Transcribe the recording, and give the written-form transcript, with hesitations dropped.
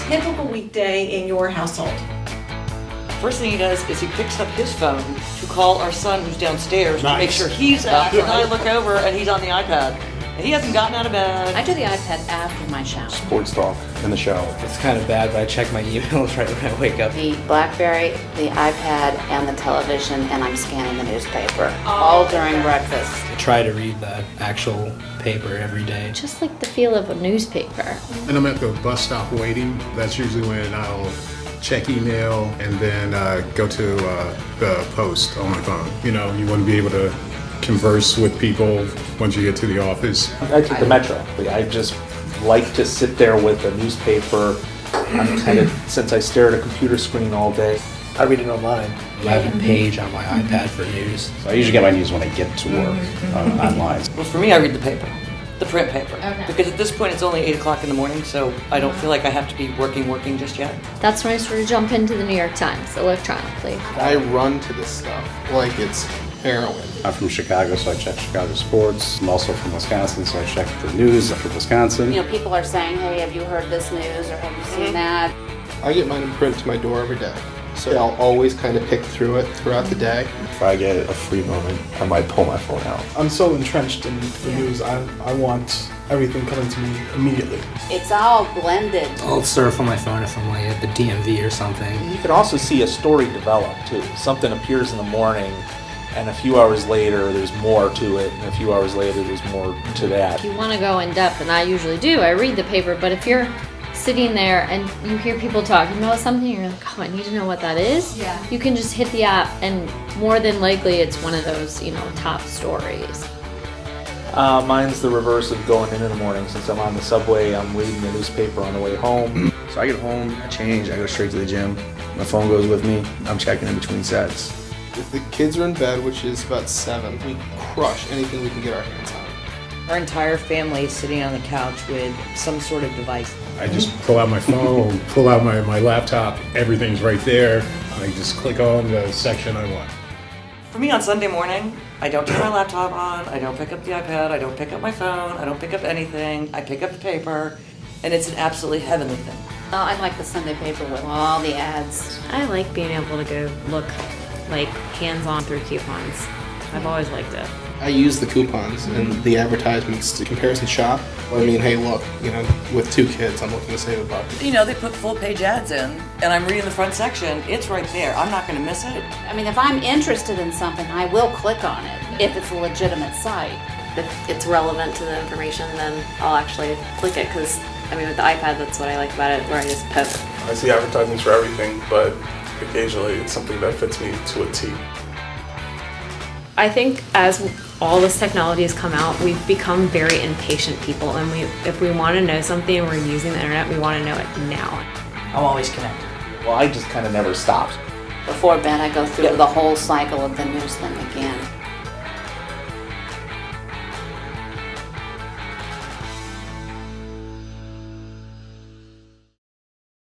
typical weekday in your household? First thing he does is he picks up his phone to call our son who's downstairs to make sure he's up. And I look over and he's on the iPad. And he hasn't gotten out of bed. I do the iPad after my shower. Sports talk in the shower. It's kind of bad, but I check my emails right when I wake up. The BlackBerry, the iPad, and the television, and I'm scanning the newspaper. All during breakfast. I try to read the actual paper every day. Just like the feel of a newspaper. And I'm at the bus stop waiting. That's usually when I'll check email and then go to the post on my phone. You know, you want to be able to converse with people once you get to the office. I take the Metro. I just like to sit there with a newspaper. I'm kind of, since I stare at a computer screen all day. I read it online. I have a page on my iPad for news. So I usually get my news when I get to work online. Well, for me, I read the paper. The print paper. Okay. Because at this point it's only 8 o'clock in the morning, so I don't feel like I have to be working just yet. That's when I sort of jump into the New York Times electronically. I run to this stuff like it's heroin. I'm from Chicago, so I check Chicago sports. I'm also from Wisconsin, so I check the news for Wisconsin. You know, people are saying, hey, have you heard this news or have you seen that? I get mine in print to my door every day. So I'll always kind of pick through it throughout the day. If I get a free moment, I might pull my phone out. I'm so entrenched in the news, I want everything coming to me immediately. It's all blended. I'll surf on my phone if I'm like at the DMV or something. You can also see a story develop too. Something appears in the morning, and a few hours later there's more to it, and a few hours later there's more to that. If you want to go in depth, and I usually do, I read the paper, but if you're sitting there and you hear people talking about something, you're like, oh, I need to know what that is. Yeah. You can just hit the app, and more than likely it's one of those, top stories. Mine's the reverse of going in the morning. Since I'm on the subway, I'm reading the newspaper on the way home. So I get home, I change, I go straight to the gym. My phone goes with me. I'm checking in between sets. If the kids are in bed, which is about 7, we crush anything we can get our hands on. Our entire family is sitting on the couch with some sort of device. I just pull out my phone, pull out my laptop, everything's right there. I just click on the section I want. For me on Sunday morning, I don't turn my laptop on, I don't pick up the iPad, I don't pick up my phone, I don't pick up anything, I pick up the paper, and it's an absolutely heavenly thing. Oh, I like the Sunday paper with all the ads. I like being able to go look like hands-on through coupons. I've always liked it. I use the coupons and the advertisements to comparison shop. I mean, hey, look, with 2 kids, I'm looking to save $1. They put full-page ads in, and I'm reading the front section. It's right there. I'm not going to miss it. I mean, if I'm interested in something, I will click on it if it's a legitimate site. If it's relevant to the information, then I'll actually click it because, with the iPad, that's what I like about it, where I just poke. I see advertisements for everything, but occasionally it's something that fits me to a T. I think as all this technology has come out, we've become very impatient people, and if we want to know something and we're using the internet, we want to know it now. I'm always connected. Well, I just kind of never stop. Before bed, I go through the whole cycle of the news thing again.